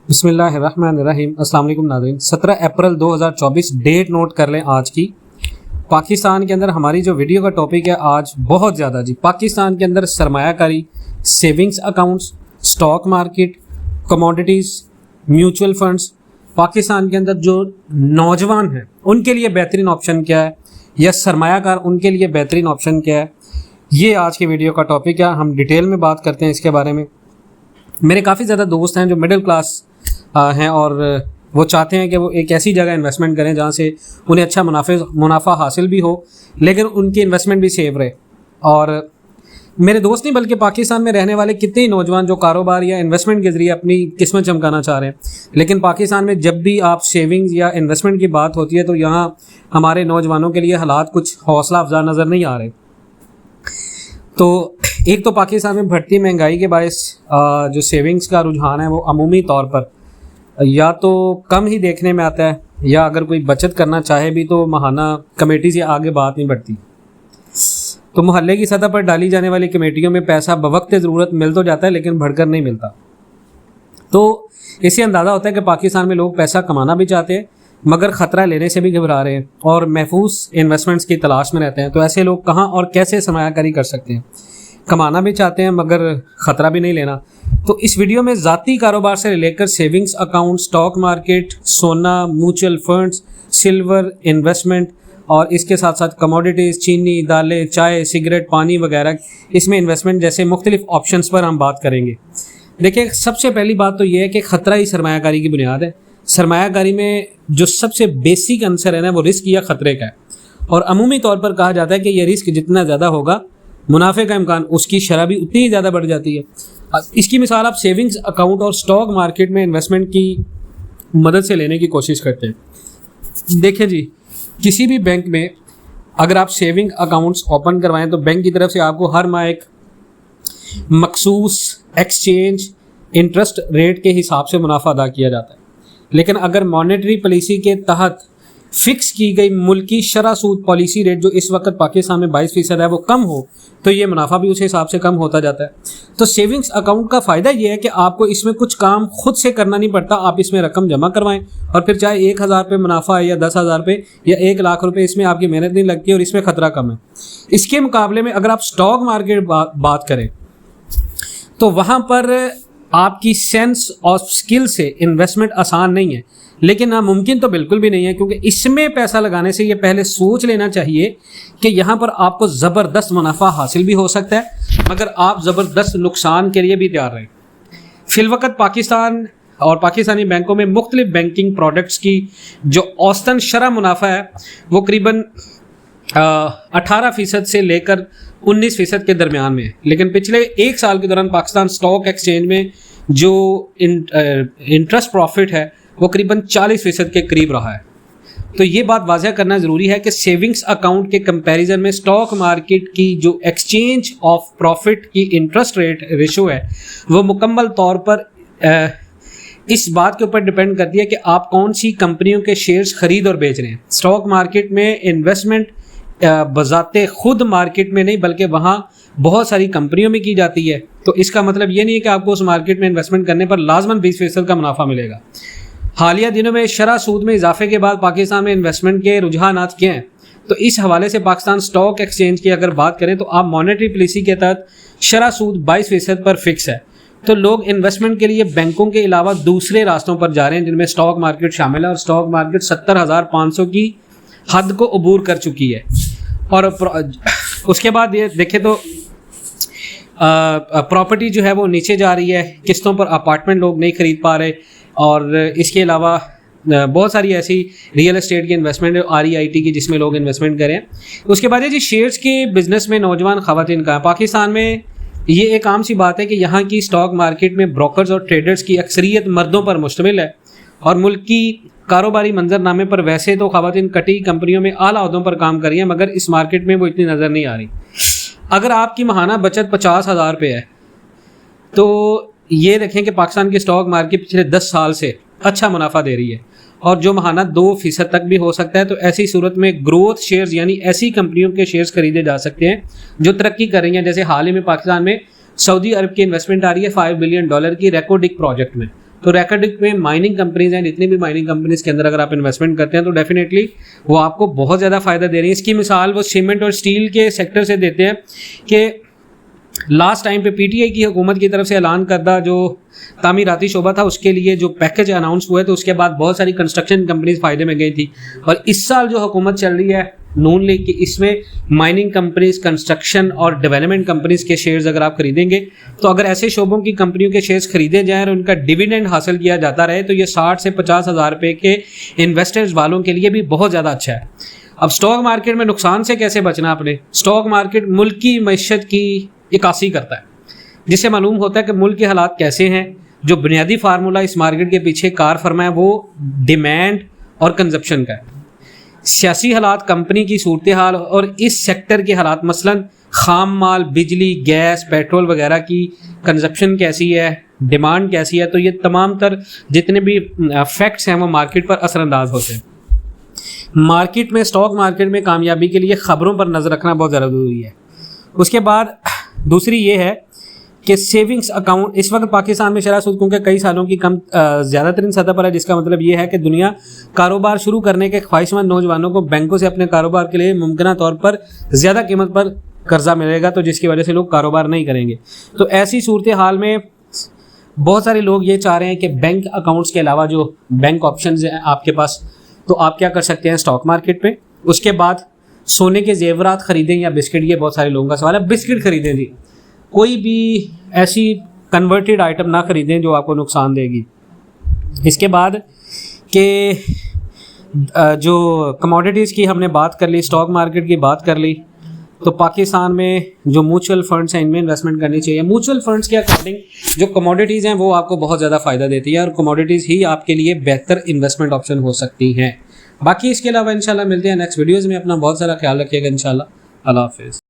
बिस्मिल्लाहिर्रहमानिर्रहीम। अस्सलाम वालेकुम नाज़रीन। 17 अप्रैल 2024 डेट नोट कर लें आज की। पाकिस्तान के अंदर हमारी जो वीडियो का टॉपिक है आज बहुत ज़्यादा जी, पाकिस्तान के अंदर सरमायाकारी, savings accounts, stock market, commodities, mutual funds, Pakistan के अंदर जो नौजवान हैं उनके लिए बेहतरीन ऑप्शन क्या है या सरमायाकार उनके लिए बेहतरीन ऑप्शन क्या है, ये आज की वीडियो का टॉपिक है। हम डिटेल में बात करते हैं इसके बारे में। मेरे काफ़ी ज़्यादा दोस्त हैं जो मिडिल क्लास हैं और वो चाहते हैं कि वो एक ऐसी जगह इन्वेस्टमेंट करें जहाँ से उन्हें अच्छा मुनाफा हासिल भी हो लेकिन उनकी इन्वेस्टमेंट भी सेफ रहे। और मेरे दोस्त नहीं बल्कि पाकिस्तान में रहने वाले कितने ही नौजवान जो कारोबार या इन्वेस्टमेंट के ज़रिए अपनी किस्मत चमकाना चाह रहे हैं, लेकिन पाकिस्तान में जब भी आप सेविंग्स या इन्वेस्टमेंट की बात होती है तो यहाँ हमारे नौजवानों के लिए हालात कुछ हौसला अफजा नज़र नहीं आ रहे। तो एक तो पाकिस्तान में बढ़ती महंगाई के बायस जो सेविंग्स का रुझान है वो अमूमी तौर पर या तो कम ही देखने में आता है या अगर कोई बचत करना चाहे भी तो महाना कमेटी से आगे बात नहीं बढ़ती। तो मोहल्ले की सतह पर डाली जाने वाली कमेटियों में पैसा बवक्त ज़रूरत मिल तो जाता है लेकिन बढ़कर नहीं मिलता। तो इससे अंदाज़ा होता है कि पाकिस्तान में लोग पैसा कमाना भी चाहते हैं मगर ख़तरा लेने से भी घबरा रहे हैं और महफूज इन्वेस्टमेंट्स की तलाश में रहते हैं। तो ऐसे लोग कहाँ और कैसे सरमायाकारी कर सकते हैं? कमाना भी चाहते हैं मगर ख़तरा भी नहीं लेना। तो इस वीडियो में ज़ाती कारोबार से लेकर सेविंग्स अकाउंट, स्टॉक मार्केट, सोना, म्यूचुअल फंड्स, सिल्वर, इन्वेस्टमेंट और इसके साथ साथ कमोडिटीज़, चीनी, दालें, चाय, सिगरेट, पानी वगैरह, इसमें इन्वेस्टमेंट जैसे मुख्तलिफ ऑप्शंस पर हम बात करेंगे। देखिए, सबसे पहली बात तो ये है कि ख़तरा ही सरमायाकारी की बुनियाद है। सरमायाकारी में जो सबसे बेसिक आंसर है ना वो रिस्क या ख़तरे का है और अमूमी तौर पर कहा जाता है कि ये रिस्क जितना ज़्यादा होगा मुनाफे का इम्कान उसकी शरह भी उतनी ही ज़्यादा बढ़ जाती है। इसकी मिसाल आप सेविंग्स अकाउंट और स्टॉक मार्केट में इन्वेस्टमेंट की मदद से लेने की कोशिश करते हैं। देखिए जी, किसी भी बैंक में अगर आप सेविंग अकाउंट्स ओपन करवाएं तो बैंक की तरफ से आपको हर माह एक मखसूस एक्सचेंज इंटरेस्ट रेट के हिसाब से मुनाफा अदा किया जाता है। लेकिन अगर मॉनेटरी पॉलिसी के तहत फिक्स की गई मुल्की शरह सूद पॉलिसी रेट जो इस वक्त पाकिस्तान में 22% है वो कम हो तो ये मुनाफा भी उस हिसाब से कम होता जाता है। तो सेविंग्स अकाउंट का फ़ायदा ये है कि आपको इसमें कुछ काम खुद से करना नहीं पड़ता। आप इसमें रकम जमा करवाएं और फिर चाहे 1000 रुपये मुनाफा है या 10,000 रुपये या 1 लाख रुपये, इसमें आपकी मेहनत नहीं लगती और इसमें ख़तरा कम है। इसके मुकाबले में अगर आप स्टॉक मार्केट बात करें तो वहाँ पर आपकी सेंस और स्किल से इन्वेस्टमेंट आसान नहीं है लेकिन नामुमकिन तो बिल्कुल भी नहीं है, क्योंकि इसमें पैसा लगाने से ये पहले सोच लेना चाहिए कि यहाँ पर आपको ज़बरदस्त मुनाफा हासिल भी हो सकता है मगर आप ज़बरदस्त नुकसान के लिए भी तैयार रहें। फिलवक़्त पाकिस्तान और पाकिस्तानी बैंकों में मुख्तलिफ बैंकिंग प्रोडक्ट्स की जो औसतन शरह मुनाफा है वो करीबन 18% से लेकर 19% के दरमियान में है। लेकिन पिछले 1 साल के दौरान पाकिस्तान स्टॉक एक्सचेंज में जो इंटरेस्ट प्रॉफिट है वो करीबन 40% के करीब रहा है। तो ये बात वाज़ह करना ज़रूरी है कि सेविंग्स अकाउंट के कंपैरिजन में स्टॉक मार्केट की जो एक्सचेंज ऑफ प्रॉफिट की इंटरेस्ट रेट रेशो है वो मुकम्मल तौर पर इस बात के ऊपर डिपेंड करती है कि आप कौन सी कंपनियों के शेयर्स खरीद और बेच रहे हैं। स्टॉक मार्केट में इन्वेस्टमेंट बजाते खुद मार्केट में नहीं बल्कि वहाँ बहुत सारी कंपनियों में की जाती है। तो इसका मतलब ये नहीं है कि आपको उस मार्केट में इन्वेस्टमेंट करने पर लाजमन 20% का मुनाफा मिलेगा। हालिया दिनों में शरह सूद में इजाफे के बाद पाकिस्तान में इन्वेस्टमेंट के रुझानात क्या हैं, तो इस हवाले से पाकिस्तान स्टॉक एक्सचेंज की अगर बात करें तो आप मॉनेटरी पॉलिसी के तहत शरह सूद 22% पर फिक्स है। तो लोग इन्वेस्टमेंट के लिए बैंकों के अलावा दूसरे रास्तों पर जा रहे हैं जिनमें स्टॉक मार्केट शामिल है और स्टॉक मार्केट 70,500 की हद को अबूर कर चुकी है। और उसके बाद ये देखें तो प्रॉपर्टी जो है वो नीचे जा रही है, किस्तों पर अपार्टमेंट लोग नहीं खरीद पा रहे और इसके अलावा बहुत सारी ऐसी रियल एस्टेट की इन्वेस्टमेंट है REIT की जिसमें लोग इन्वेस्टमेंट करें। उसके बाद जी शेयर्स के बिज़नेस में नौजवान ख़वातीन का पाकिस्तान में ये एक आम सी बात है कि यहाँ की स्टॉक मार्केट में ब्रोकर्स और ट्रेडर्स की अक्सरियत मर्दों पर मुश्तमिल है और मुल्क की कारोबारी मंजरनामे पर वैसे तो ख़वातीन कटी कंपनियों में आला ओहदों पर काम कर रही हैं मगर इस मार्केट में वो इतनी नज़र नहीं आ रही। अगर आपकी माहाना बचत 50,000 रुपये है तो ये देखें कि पाकिस्तान की स्टॉक मार्केट पिछले 10 साल से अच्छा मुनाफा दे रही है और जो माहाना 2% तक भी हो सकता है। तो ऐसी सूरत में ग्रोथ शेयर्स यानी ऐसी कंपनियों के शेयर्स खरीदे जा सकते हैं जो तरक्की कर रही हैं। जैसे हाल ही में पाकिस्तान में सऊदी अरब की इन्वेस्टमेंट आ रही है $5 बिलियन की रेकोडिक प्रोजेक्ट में तो रैकेडिक में माइनिंग कंपनीज हैं, जितनी भी माइनिंग कंपनीज के अंदर अगर आप इन्वेस्टमेंट करते हैं तो डेफिनेटली वो आपको बहुत ज़्यादा फ़ायदा दे रही है। इसकी मिसाल वो सीमेंट और स्टील के सेक्टर से देते हैं कि लास्ट टाइम पे पीटीआई की हुकूमत की तरफ से ऐलान करदा जो तामीराती शोबा था उसके लिए जो पैकेज अनाउंस हुए तो उसके बाद बहुत सारी कंस्ट्रक्शन कंपनीज फ़ायदे में गई थी। और इस साल जो हुकूमत चल रही है नून लीग की, इसमें माइनिंग कंपनीज, कंस्ट्रक्शन और डेवलपमेंट कंपनीज के शेयर्स अगर आप खरीदेंगे तो अगर ऐसे शोबों की कंपनियों के शेयर्स खरीदे जाएँ और उनका डिविडेंड हासिल किया जाता रहे तो ये 60 से 50 हज़ार रुपये के इन्वेस्टर्स वालों के लिए भी बहुत ज़्यादा अच्छा है। अब स्टॉक मार्केट में नुकसान से कैसे बचना आपने? स्टॉक मार्केट मुल्क की मईशत की इक्कासी करता है, जिससे मालूम होता है कि मुल्क के हालात कैसे हैं। जो बुनियादी फार्मूला इस मार्केट के पीछे कार फरमा है वो डिमांड और कंजप्शन का है। सियासी हालात, कंपनी की सूरत हाल और इस सेक्टर के हालात, मसलन खाम माल, बिजली, गैस, पेट्रोल वगैरह की कंजप्शन कैसी है, डिमांड कैसी है, तो ये तमाम तर जितने भी फैक्ट्स हैं वो मार्केट पर असरअंदाज होते हैं। मार्केट में, स्टॉक मार्केट में कामयाबी के लिए ख़बरों पर नज़र रखना बहुत ज़्यादा ज़रूरी है। उसके बाद दूसरी ये है कि सेविंग्स अकाउंट इस वक्त पाकिस्तान में शरह सूद क्योंकि कई सालों की कम ज़्यादातरीन सतह पर है, जिसका मतलब ये है कि दुनिया कारोबार शुरू करने के ख्वाहिशमंद नौजवानों को बैंकों से अपने कारोबार के लिए मुमकिन तौर पर ज़्यादा कीमत पर कर्जा मिलेगा, तो जिसकी वजह से लोग कारोबार नहीं करेंगे। तो ऐसी सूरत हाल में बहुत सारे लोग ये चाह रहे हैं कि बैंक अकाउंट्स के अलावा जो बैंक ऑप्शंस हैं आपके पास, तो आप क्या कर सकते हैं स्टॉक मार्केट पे। उसके बाद सोने के जेवरात खरीदें या बिस्किट, ये बहुत सारे लोगों का सवाल है। बिस्किट खरीदें जी, कोई भी ऐसी कन्वर्टेड आइटम ना खरीदें जो आपको नुकसान देगी। इसके बाद के जो कमोडिटीज़ की हमने बात कर ली, स्टॉक मार्केट की बात कर ली, तो पाकिस्तान में जो म्यूचुअल फंड्स हैं इनमें इन्वेस्टमेंट करनी चाहिए। म्यूचुअल फंड्स के अकॉर्डिंग जो कमोडिटीज़ हैं वो आपको बहुत ज़्यादा फ़ायदा देती है और कमोडिटीज़ ही आपके लिए बेहतर इन्वेस्टमेंट ऑप्शन हो सकती हैं। बाकी इसके अलावा इंशाल्लाह मिलते हैं नेक्स्ट वीडियोज़ में। अपना बहुत सारा ख्याल रखिएगा इंशाल्लाह। अल्लाह हाफ़िज़।